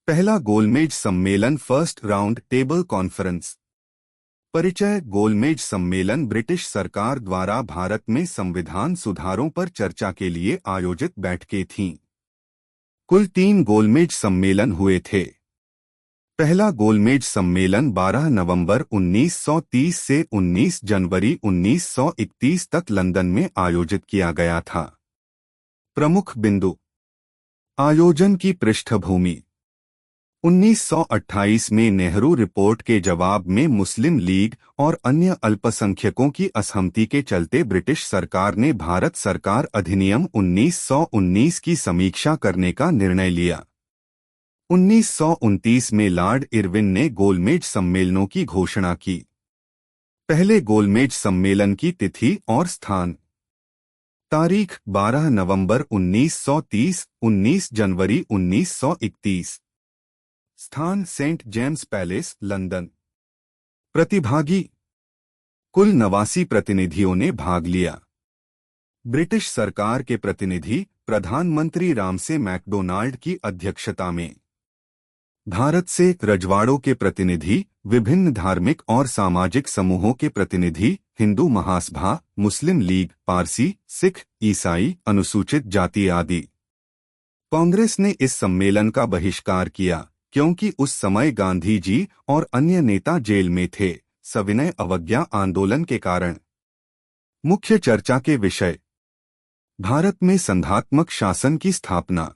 पहला गोलमेज सम्मेलन फर्स्ट राउंड टेबल कॉन्फ्रेंस। परिचय। गोलमेज सम्मेलन ब्रिटिश सरकार द्वारा भारत में संविधान सुधारों पर चर्चा के लिए आयोजित बैठकें थीं। कुल 3 गोलमेज सम्मेलन हुए थे। पहला गोलमेज सम्मेलन 12 नवंबर 1930 से 19 जनवरी 1931 तक लंदन में आयोजित किया गया था। प्रमुख बिंदु। आयोजन की पृष्ठभूमि। 1928 में नेहरू रिपोर्ट के जवाब में मुस्लिम लीग और अन्य अल्पसंख्यकों की असहमति के चलते ब्रिटिश सरकार ने भारत सरकार अधिनियम 1919 की समीक्षा करने का निर्णय लिया। 1929 में लॉर्ड इरविन ने गोलमेज सम्मेलनों की घोषणा की। पहले गोलमेज सम्मेलन की तिथि और स्थान। तारीख 12 नवंबर 1930, 19 जनवरी 1931। स्थान सेंट जेम्स पैलेस, लंदन। प्रतिभागी। कुल 89 प्रतिनिधियों ने भाग लिया। ब्रिटिश सरकार के प्रतिनिधि प्रधानमंत्री रामसे मैकडोनाल्ड की अध्यक्षता में। भारत से रजवाड़ों के प्रतिनिधि, विभिन्न धार्मिक और सामाजिक समूहों के प्रतिनिधि, हिंदू महासभा, मुस्लिम लीग, पारसी, सिख, ईसाई, अनुसूचित जाति आदि। कांग्रेस ने इस सम्मेलन का बहिष्कार किया क्योंकि उस समय गांधी जी और अन्य नेता जेल में थे, सविनय अवज्ञा आंदोलन के कारण। मुख्य चर्चा के विषय। भारत में संघात्मक शासन की स्थापना,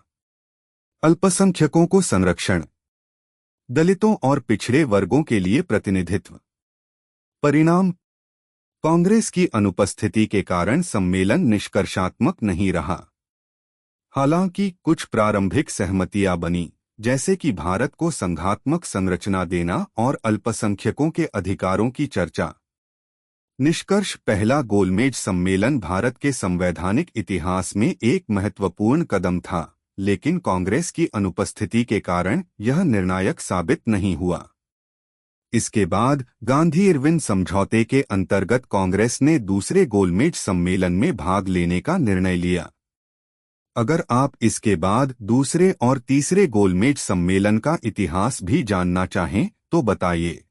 अल्पसंख्यकों को संरक्षण, दलितों और पिछड़े वर्गों के लिए प्रतिनिधित्व। परिणाम। कांग्रेस की अनुपस्थिति के कारण सम्मेलन निष्कर्षात्मक नहीं रहा। हालांकि कुछ प्रारंभिक सहमतियां बनी, जैसे कि भारत को संघात्मक संरचना देना और अल्पसंख्यकों के अधिकारों की चर्चा। निष्कर्ष। पहला गोलमेज सम्मेलन भारत के संवैधानिक इतिहास में एक महत्वपूर्ण कदम था, लेकिन कांग्रेस की अनुपस्थिति के कारण यह निर्णायक साबित नहीं हुआ। इसके बाद गांधी-इरविन समझौते के अंतर्गत कांग्रेस ने दूसरे गोलमेज सम्मेलन में भाग लेने का निर्णय लिया। अगर आप इसके बाद दूसरे और तीसरे गोलमेज सम्मेलन का इतिहास भी जानना चाहें तो बताइए।